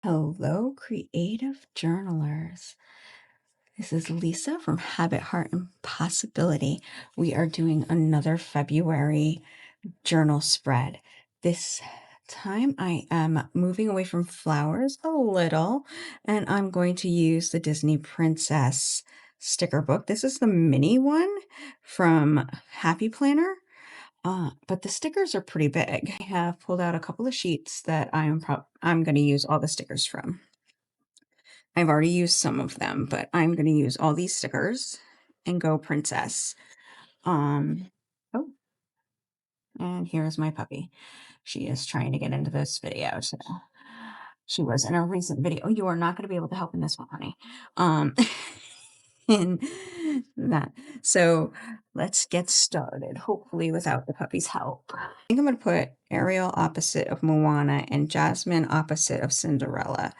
Hello, creative journalers. This is Lisa from Habit, Heart, and Possibility. We are doing another February journal spread. This time I am moving away from flowers a little, and I'm going to use the Disney Princess sticker book. This is the mini one from Happy Planner. But the stickers are pretty big. I have pulled out a couple of sheets that I'm going to use all the stickers from. I've already used some of them, but I'm going to use all these stickers and go princess. Oh, and here's my puppy. She is trying to get into this video. So she was in a recent video. Oh, you are not going to be able to help in this one, honey. And that. So let's get started, hopefully without the puppy's help. I think I'm going to put Ariel opposite of Moana and Jasmine opposite of Cinderella.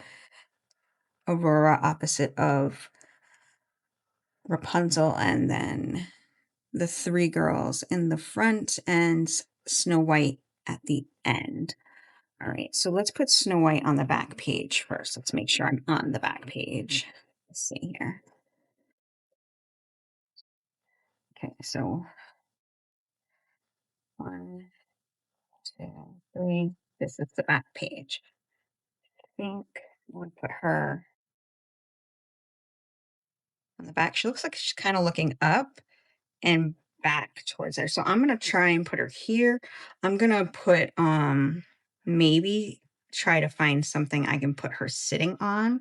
Aurora opposite of Rapunzel, and then the three girls in the front and Snow White at the end. All right, so let's put Snow White on the back page first. Let's make sure I'm on the back page. Let's see here. Okay, so 1, 2, 3. This is the back page. I think I would put her on the back. She looks like she's kind of looking up and back towards there. So I'm gonna try and put her here. I'm gonna put maybe try to find something I can put her sitting on.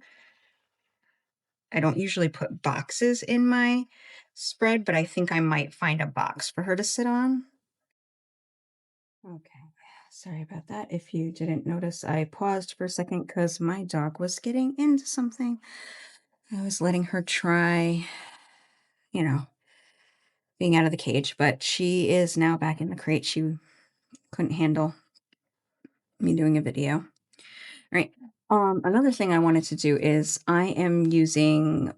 I don't usually put boxes in my spread, but I think I might find a box for her to sit on. Okay, sorry about that. If you didn't notice, I paused for a second because my dog was getting into something. I was letting her try, you know, being out of the cage, but she is now back in the crate. She couldn't handle me doing a video. Right. Another thing I wanted to do is I am using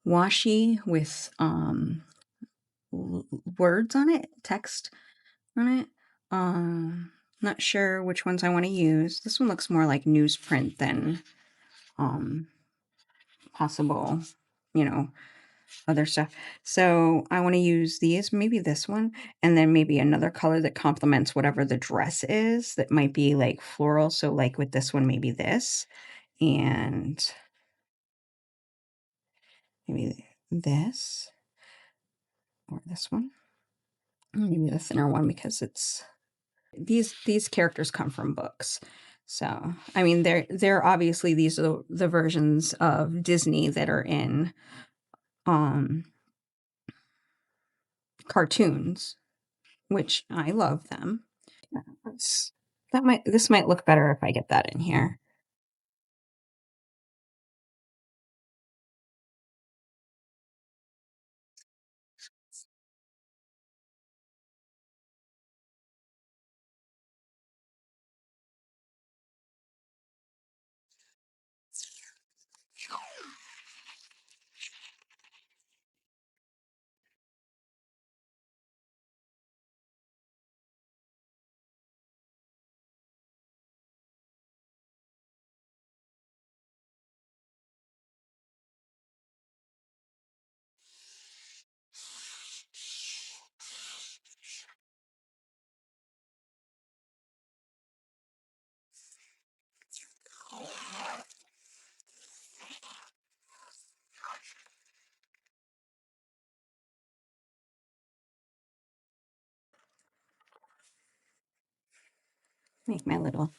washi with words on it, text on it. Not sure which ones I want to use. This one looks more like newsprint than um possible, you know, other stuff. So I want to use these, maybe this one, and then maybe another color that complements whatever the dress is that might be like floral. So like with this one, maybe this, and maybe this or this one. Maybe the thinner one because it's these characters come from books. So I mean they're obviously these are the versions of Disney that are in um cartoons, which I love them. Yeah, this might look better if I get that in here. Make my little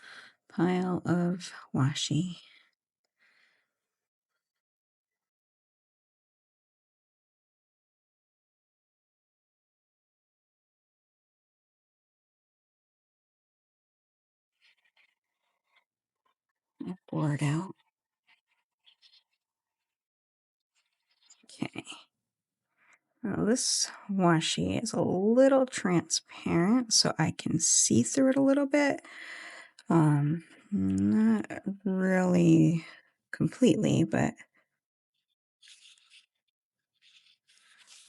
pile of washi. Board out. Okay. Now this washi is a little transparent, so I can see through it a little bit. Not really completely, but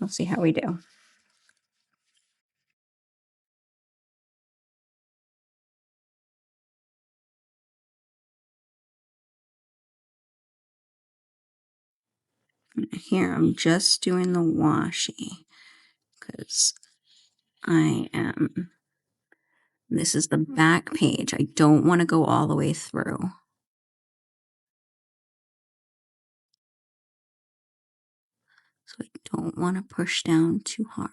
we'll see how we do. Here, I'm just doing the washi because this is the back page. I don't want to go all the way through. So I don't want to push down too hard.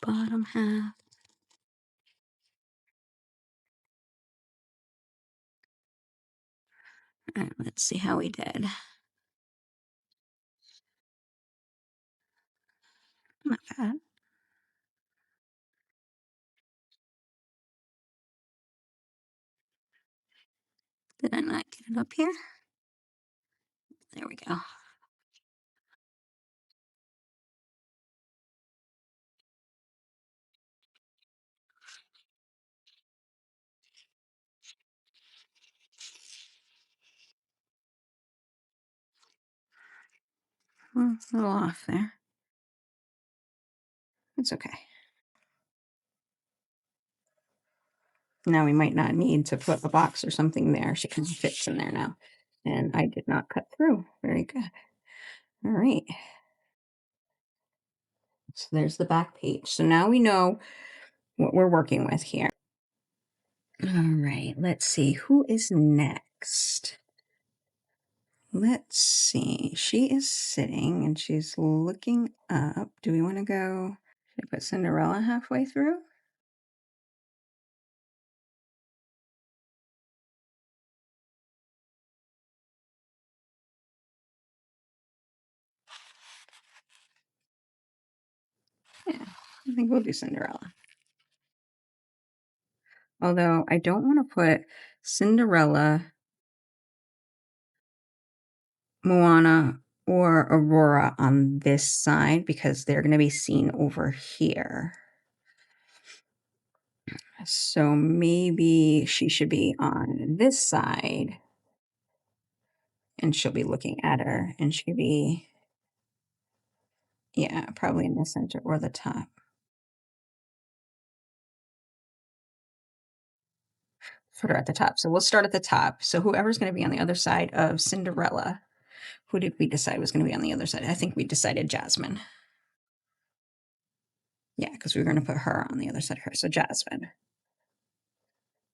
Bottom half. All right, let's see how we did. Not bad. Did I not get it up here? There we go. A little off there. It's okay. Now we might not need to put a box or something there. She kind of fits in there now. And I did not cut through. Very good. All right. So there's the back page. So now we know what we're working with here. All right. Let's see. Who is next? Let's see. She is sitting and she's looking up. Do we want to go? Should I put Cinderella halfway through? Yeah, I think we'll do Cinderella. Although I don't want to put Cinderella, Moana, or Aurora on this side because they're going to be seen over here. So maybe she should be on this side and she'll be looking at her and she could be, yeah, probably in the center or the top. Put her at the top. So we'll start at the top. So whoever's going to be on the other side of Cinderella, who did we decide was going to be on the other side? I think we decided Jasmine. Yeah, because we were going to put her on the other side of her. So Jasmine.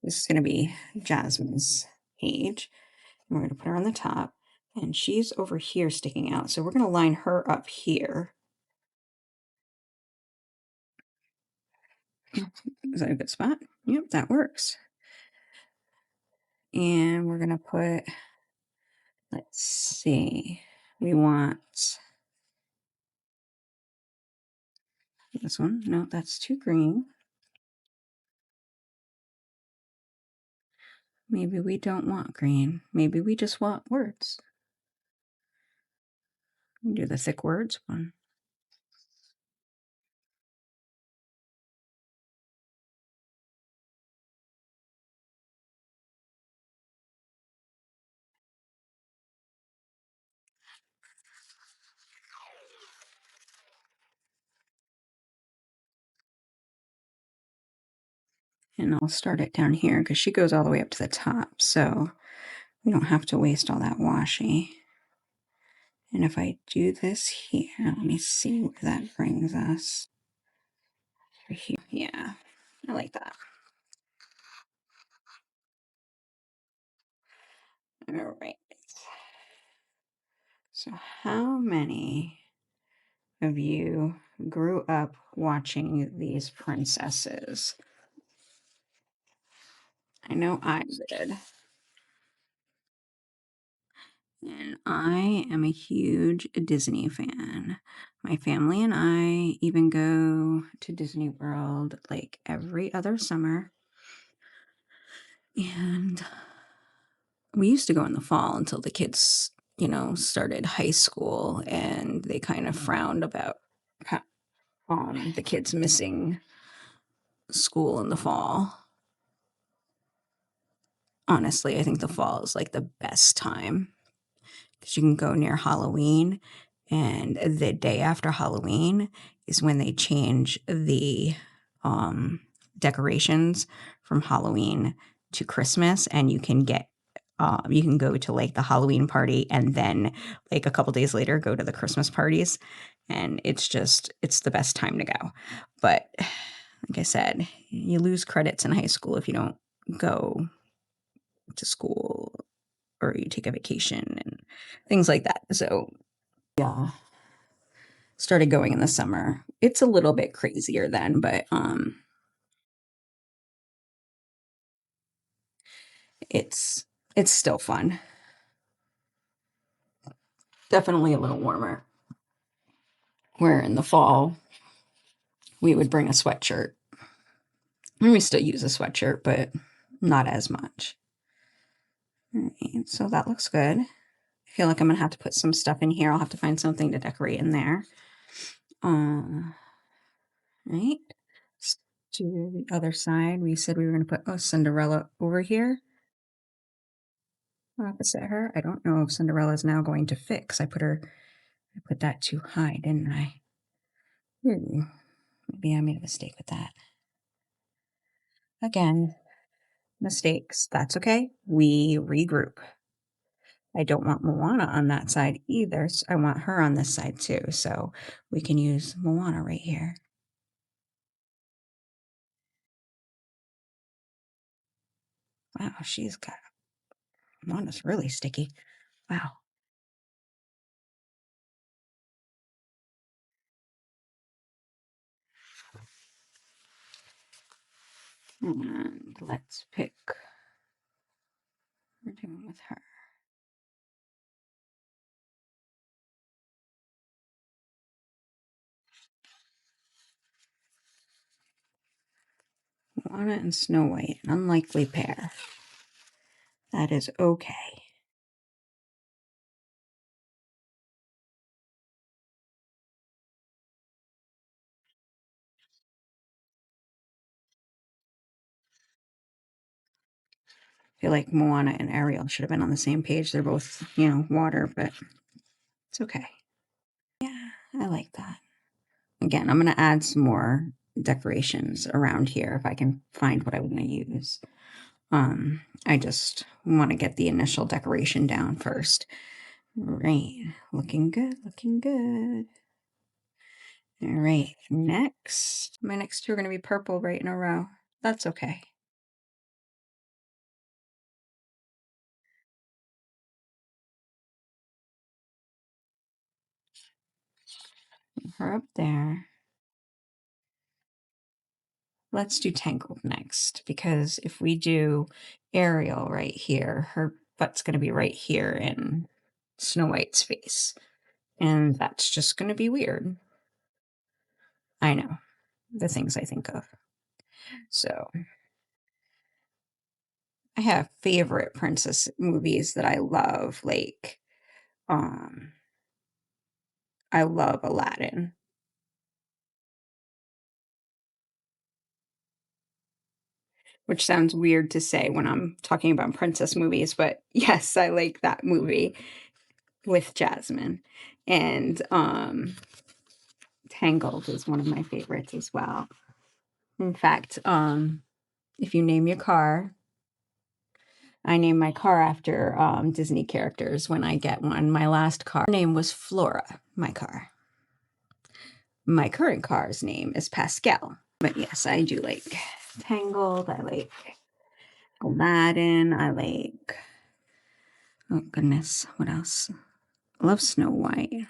This is going to be Jasmine's page. And we're going to put her on the top. And she's over here sticking out. So we're going to line her up here. Is that a good spot? Yep, that works. And we're going to put, let's see, we want this one. No, that's too green. Maybe we don't want green. Maybe we just want words. Do the thick words one. And I'll start it down here because she goes all the way up to the top. So we don't have to waste all that washi. And if I do this here, let me see where that brings us. Here. Yeah, I like that. All right. So how many of you grew up watching these princesses? I know I did. And I am a huge Disney fan. My family and I even go to Disney World like every other summer. And we used to go in the fall until the kids, started high school and they kind of frowned about the kids missing school in the fall. Honestly, I think the fall is like the best time because you can go near Halloween And the day after Halloween is when they change the decorations from Halloween to Christmas, and you can go to like the Halloween party and then like a couple days later go to the Christmas parties, and it's the best time to go. But like I said, you lose credits in high school if you don't go to school or you take a vacation and things like that. So yeah, started going in the summer. It's a little bit crazier then, but it's it's still fun. Definitely a little warmer. Where in the fall we would bring a sweatshirt. And we still use a sweatshirt, but not as much. All right, so that looks good. I feel like I'm gonna have to put some stuff in here. I'll have to find something to decorate in there. Right. Let's do the other side. We said we were gonna put Cinderella over here, opposite her. I don't know if Cinderella is now going to fit because I put that too high, didn't I? Maybe I made a mistake with that. Again, mistakes. That's okay. We regroup. I don't want Moana on that side either. So I want her on this side too. So we can use Moana right here. Wow, Moana's really sticky. Wow. And let's pick what we're doing with her. Moana and Snow White, an unlikely pair. That is okay. I feel like Moana and Ariel should have been on the same page. They're both, water, but it's okay. Yeah, I like that. Again, I'm going to add some more decorations around here if I can find what I want to use. I just want to get the initial decoration down first. Right, looking good, looking good. All right, next. My next two are going to be purple right in a row. That's okay. Her up there. Let's do Tangled next, because if we do Ariel right here, her butt's going to be right here in Snow White's face. And that's just going to be weird. I know, the things I think of. So I have favorite princess movies that I love, like I love Aladdin. Which sounds weird to say when I'm talking about princess movies, but yes, I like that movie with Jasmine. And Tangled is one of my favorites as well. In fact, if you name your car, I name my car after Disney characters when I get one. My last car name was Flora, my car. My current car's name is Pastel. But yes, I do like Tangled. I like Aladdin. I like, oh goodness, what else? I love Snow White.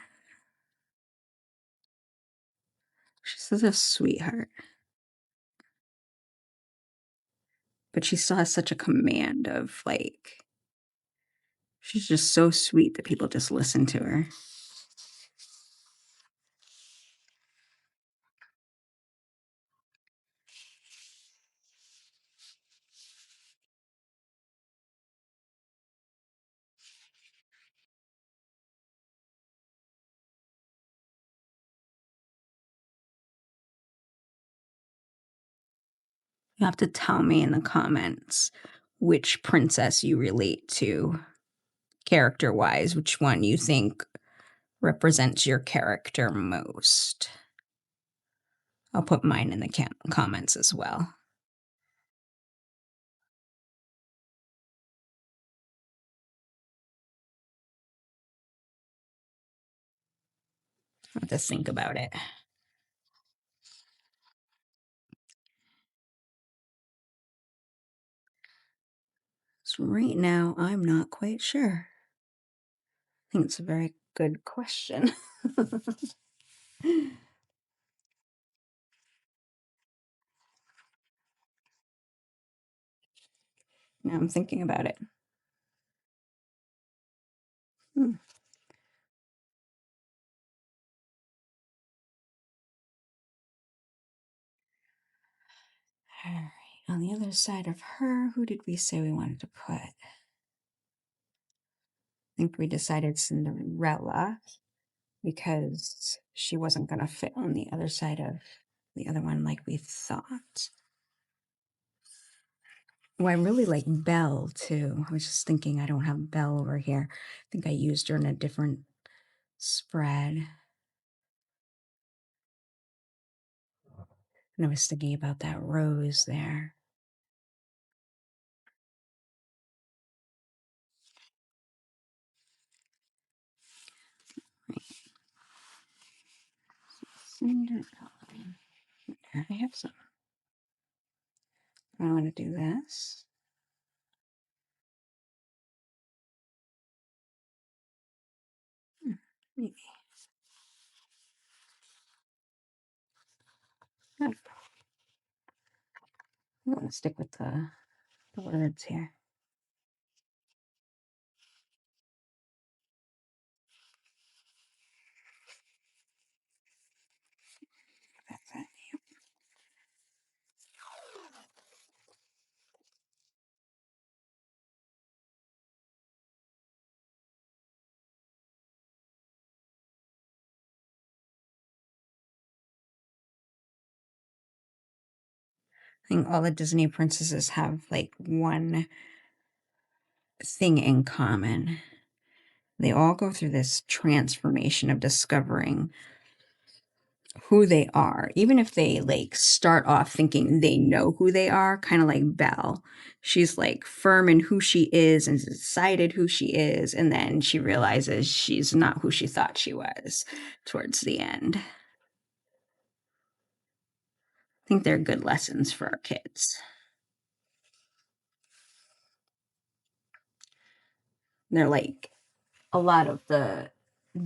She's such a sweetheart. But she still has such a command of like, she's just so sweet that people just listen to her. You have to tell me in the comments which princess you relate to character wise, which one you think represents your character most? I'll put mine in the comments as well. I'll have to think about it. So right now, I'm not quite sure. I think it's a very good question. Now I'm thinking about it. Hmm. All right, on the other side of her, who did we say we wanted to put? I think we decided Cinderella because she wasn't going to fit on the other side of the other one like we thought. Oh, I really like Belle too. I was just thinking I don't have Belle over here. I think I used her in a different spread. And I was thinking about that rose there. Right. Cinderella. There, I have some. I want to do this. Maybe. I'm going to stick with the words here. That's it. I think all the Disney princesses have like one thing in common. They all go through this transformation of discovering who they are, even if they like start off thinking they know who they are, kind of like Belle. She's like firm in who she is and decided who she is, and then she realizes she's not who she thought she was towards the end. I think they're good lessons for our kids. They're like a lot of the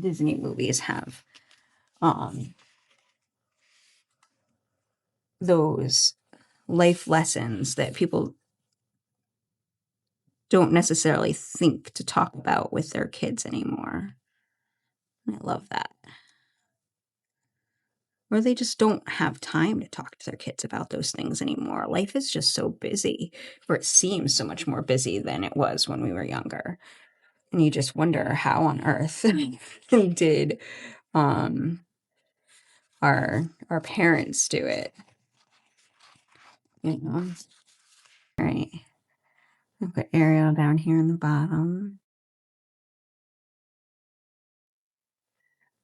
Disney movies have those life lessons that people don't necessarily think to talk about with their kids anymore. I love that. Or they just don't have time to talk to their kids about those things anymore. Life is just so busy, or it seems so much more busy than it was when we were younger. And you just wonder how on earth did our parents do it? You know? All right. I'll put Ariel down here in the bottom.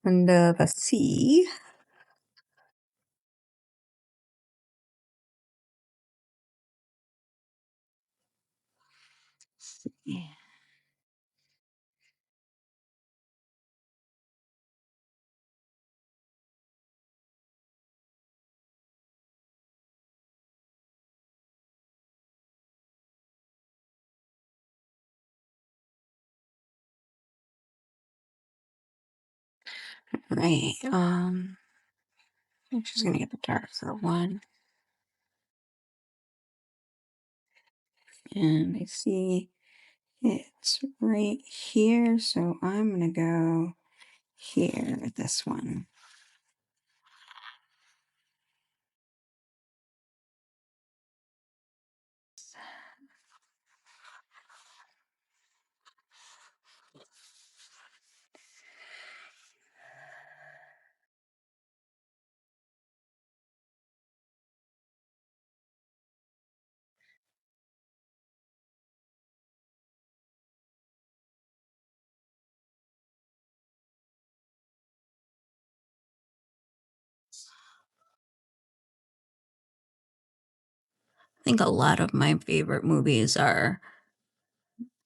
Under the sea. Yeah. Right. I'm just gonna get the darker one. And I see it's right here, so I'm gonna go here with this one. I think a lot of my favorite movies are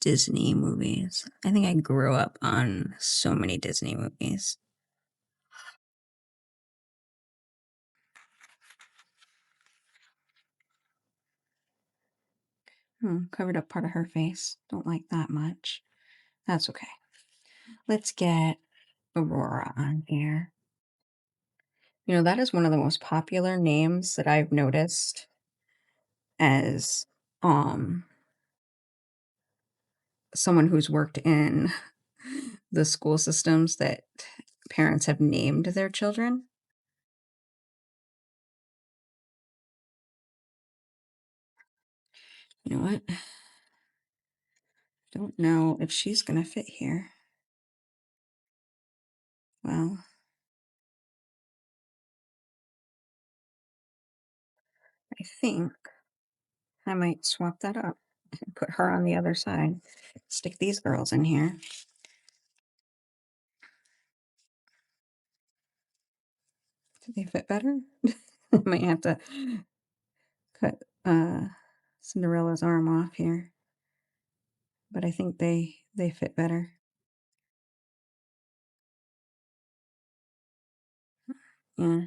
Disney movies. I think I grew up on so many Disney movies. Covered up part of her face. Don't like that much. That's okay. Let's get Aurora on here. You know, that is one of the most popular names that I've noticed as someone who's worked in the school systems that parents have named their children. You know what? Don't know if she's gonna fit here. Well, I think I might swap that up and put her on the other side. Stick these girls in here. Do they fit better? I might have to cut Cinderella's arm off here, but I think they fit better. Yeah,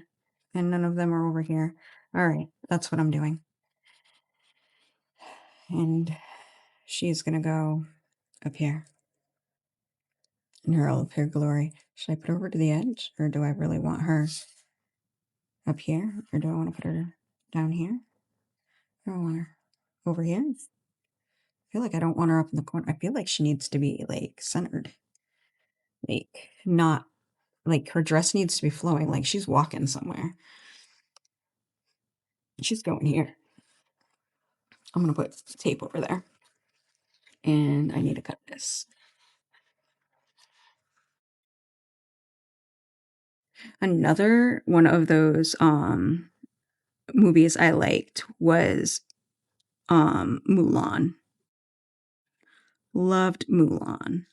and none of them are over here. All right, that's what I'm doing. And she's gonna go up here in her all of her glory. Should I put her over to the edge, or do I really want her up here, or do I want to put her down here? I don't want her over here. I feel like I don't want her up in the corner. I feel like she needs to be like centered, like not like her dress needs to be flowing, like she's walking somewhere. She's going here. I'm gonna put tape over there, and I need to cut this. Another one of those movies I liked was Mulan. Loved Mulan.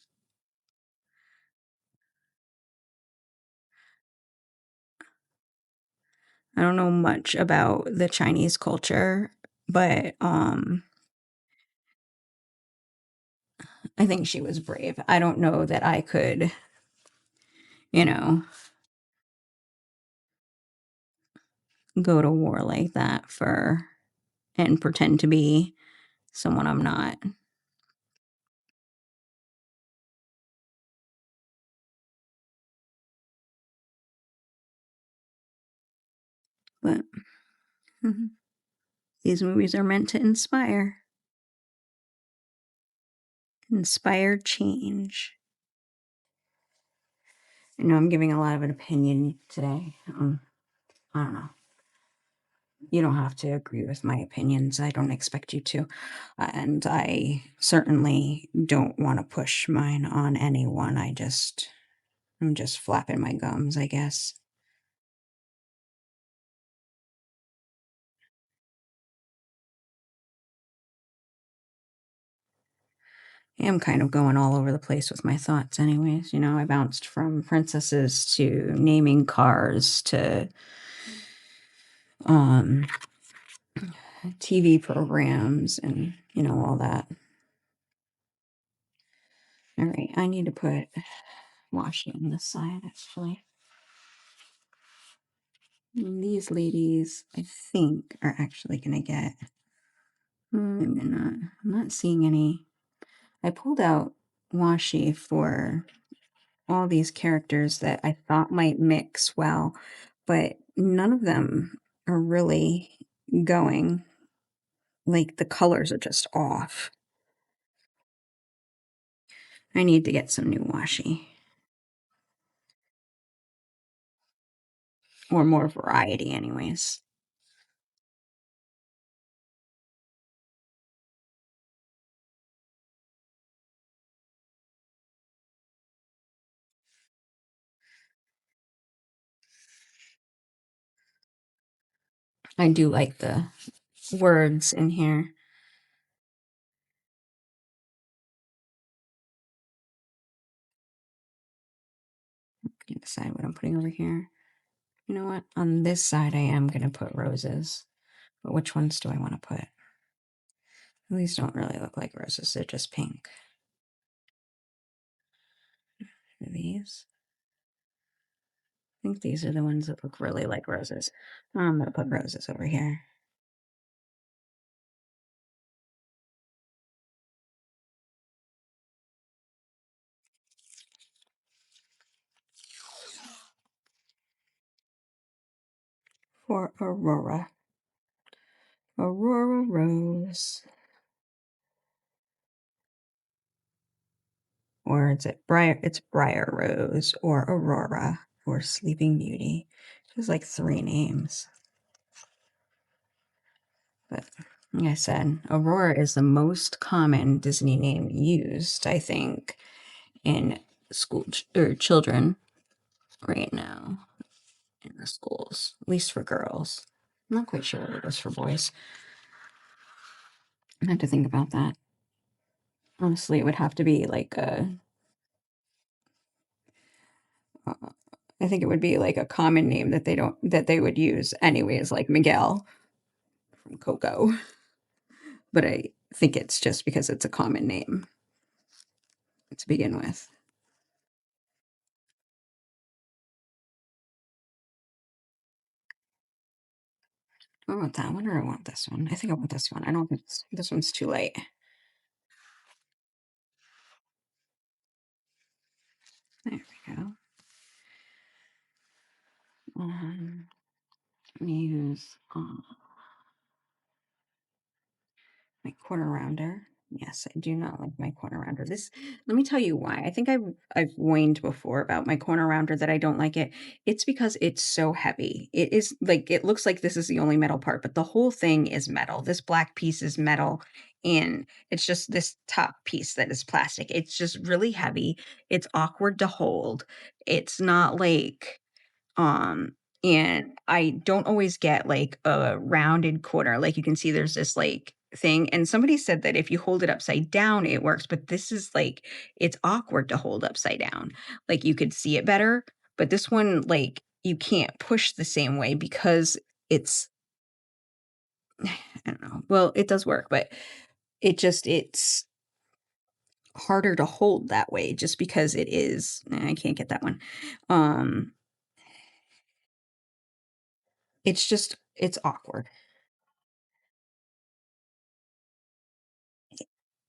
I don't know much about the Chinese culture, but I think she was brave. I don't know that I could, you know, go to war like that for and pretend to be someone I'm not. But mhm, these movies are meant to inspire change. I know I'm giving a lot of an opinion today. I don't know. You don't have to agree with my opinions. I don't expect you to. And I certainly don't want to push mine on anyone. I'm just flapping my gums, I guess. I am kind of going all over the place with my thoughts, anyways. You know, I bounced from princesses to naming cars to um, TV programs and, you know, all that. All right, I need to put washi on this side, actually. These ladies, I think, are actually going to get. I'm not seeing any. I pulled out washi for all these characters that I thought might mix well, but none of them are really going. Like the colors are just off. I need to get some new washi or more variety, anyways. I do like the words in here. I can decide what I'm putting over here. You know what? On this side, I am going to put roses. But which ones do I want to put? These don't really look like roses, they're just pink. These. I think these are the ones that look really like roses. I'm gonna put roses over here. For Aurora. Aurora Rose. Or is it Briar? It's Briar Rose or Aurora or Sleeping Beauty. There's like 3 names. But like I said, Aurora is the most common Disney name used, I think, in school or children right now in the schools, at least for girls. I'm not quite sure what it is for boys. I have to think about that. Honestly, it would have to be like uh, I think it would be like a common name that they would use anyways, like Miguel from Coco. But I think it's just because it's a common name to begin with. Do I want that one or I want this one? I think I want this one. I don't think this one's too light. There we go. Let me use my corner rounder. Yes, I do not like my corner rounder. This, let me tell you why. I think I've whined before about my corner rounder that I don't like it. It's because it's so heavy. It is like it looks like this is the only metal part, but the whole thing is metal. This black piece is metal, and it's just this top piece that is plastic. It's just really heavy. It's awkward to hold. It's not like um, and I don't always get like a rounded corner. Like you can see there's this like thing. And somebody said that if you hold it upside down, it works. But this is like, it's awkward to hold upside down. Like you could see it better. But this one, like, you can't push the same way because it's, I don't know. Well, it does work, but it's harder to hold that way just because it is, I can't get that one. Um, it's awkward.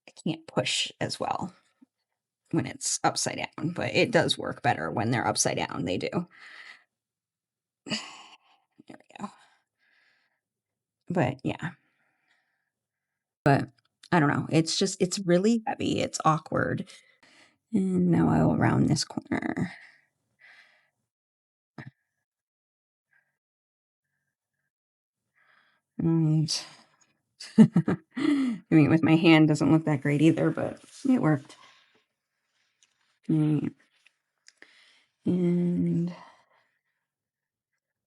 I can't push as well when it's upside down, but it does work better when they're upside down. They do. There we go. But yeah, but I don't know. It's just, it's really heavy. It's awkward. And now I will round this corner. And doing it with my hand doesn't look that great either, but it worked. Right. And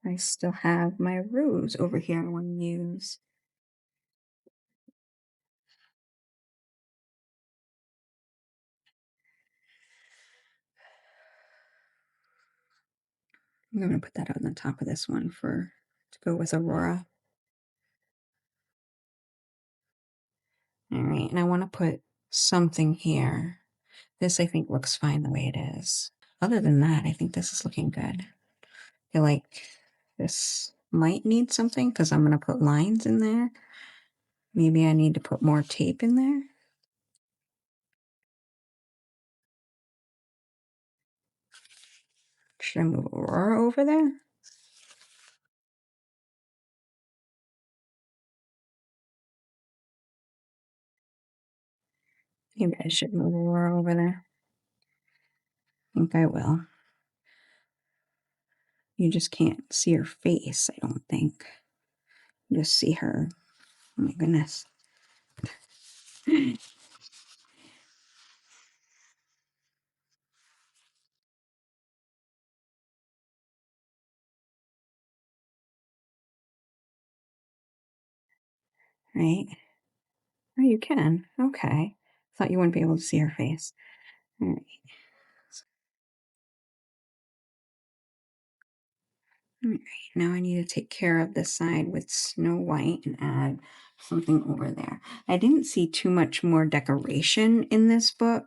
I still have my rose over here I want to use. I'm going to put that on the top of this one for to go with Aurora. All right, and I want to put something here. This I think looks fine the way it is. Other than that, I think this is looking good. I feel like this might need something because I'm going to put lines in there. Maybe I need to put more tape in there. Should I move Aurora over there? Maybe I should move Aurora over there. I think I will. You just can't see her face, I don't think. You just see her. Oh my goodness. Right? Oh, you can. Okay. Thought you wouldn't be able to see her face. All right. All right, now I need to take care of this side with Snow White and add something over there. I didn't see too much more decoration in this book.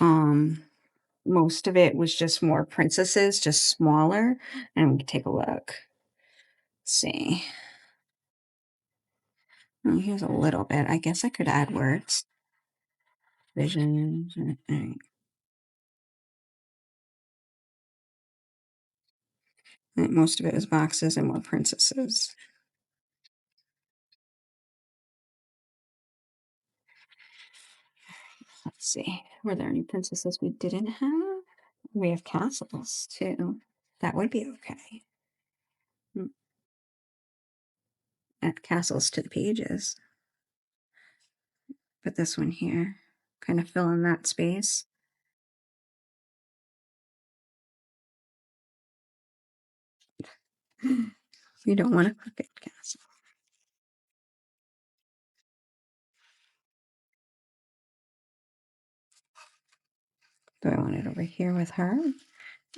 Most of it was just more princesses, just smaller. And we can take a look. Let's see. Oh, here's a little bit. I guess I could add words. Visions. All right. Most of it was boxes and more princesses. Let's see. Were there any princesses we didn't have? We have castles too. That would be okay. Add castles to the pages. Put this one here. Kind of fill in that space. You don't want a crooked castle. Do I want it over here with her?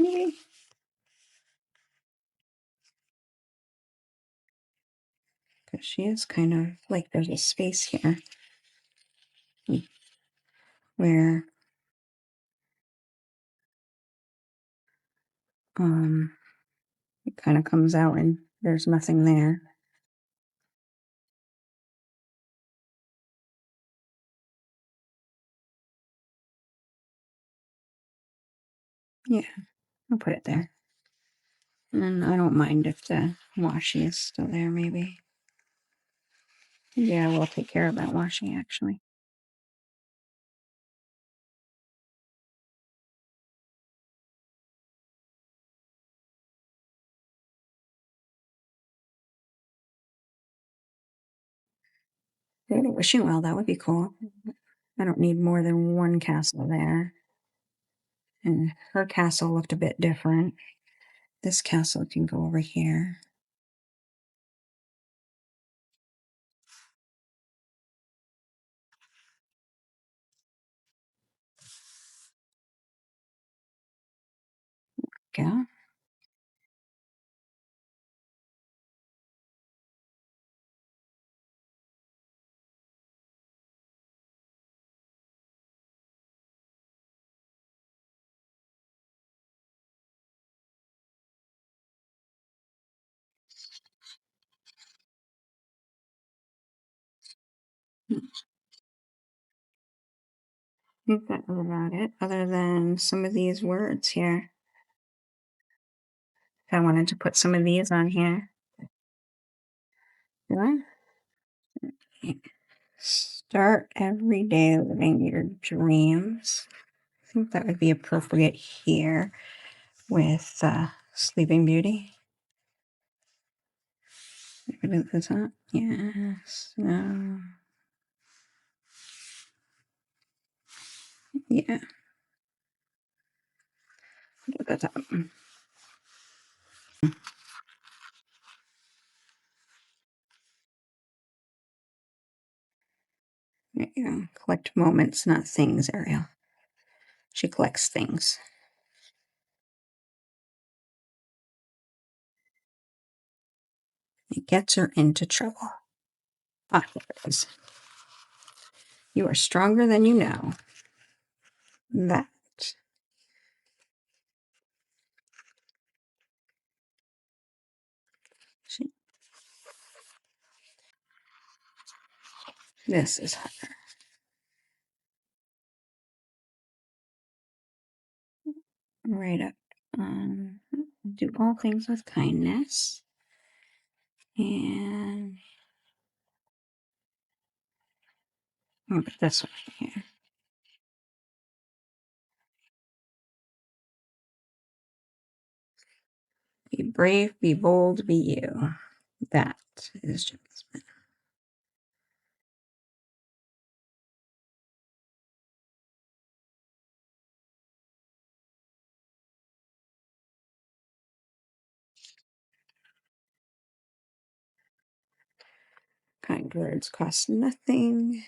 Maybe. Because she is kind of like there's a space here where it kind of comes out and there's nothing there. Yeah, I'll put it there. And I don't mind if the washi is still there, maybe. Yeah, we'll take care of that washi actually. Go to wishing well, that would be cool. I don't need more than one castle there. And her castle looked a bit different. This castle can go over here. Go. I think that was about it, other than some of these words here. If I wanted to put some of these on here. Do I? Start every day living your dreams. I think that would be appropriate here with Sleeping Beauty. Look this up. Yes. No. Yeah. Look that up. There you go. Collect moments, not things, Ariel. She collects things. It gets her into trouble. Ah, there it is. You are stronger than you know. That. This is her. Right up. Do all things with kindness. And I'm gonna put this one here. Be brave, be bold, be you. That is Jasmine. Kind words cost nothing.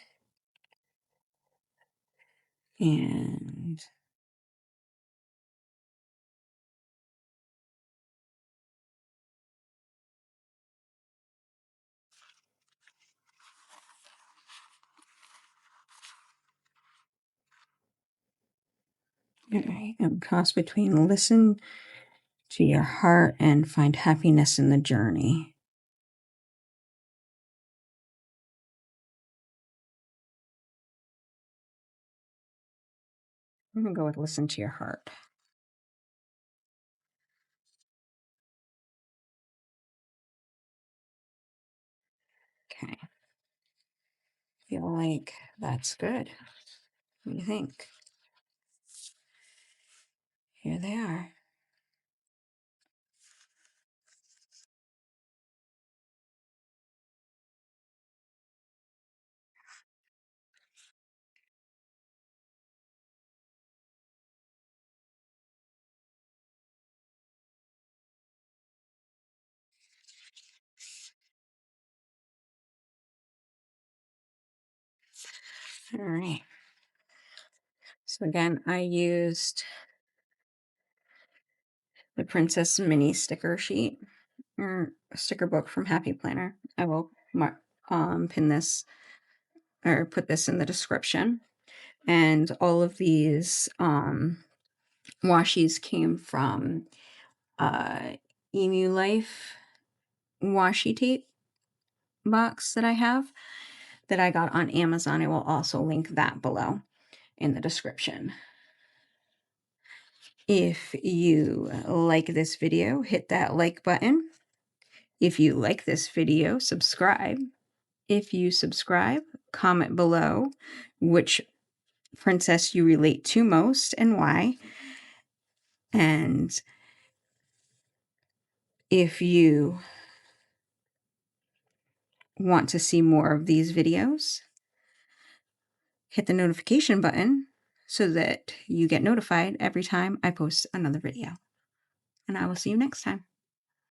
And Okay, and cross between listen to your heart and find happiness in the journey. I'm going to go with listen to your heart. Okay. Feel like that's good. What do you think? Here they are. All right. So again, I used the Princess Mini sticker sheet or sticker book from Happy Planner. I will pin this or put this in the description. And all of these washies came from Emu Life washi tape box that I have that I got on Amazon. I will also link that below in the description. If you like this video, hit that like button. If you like this video, subscribe. If you subscribe, comment below which princess you relate to most and why. And if you want to see more of these videos, hit the notification button so that you get notified every time I post another video. And I will see you next time.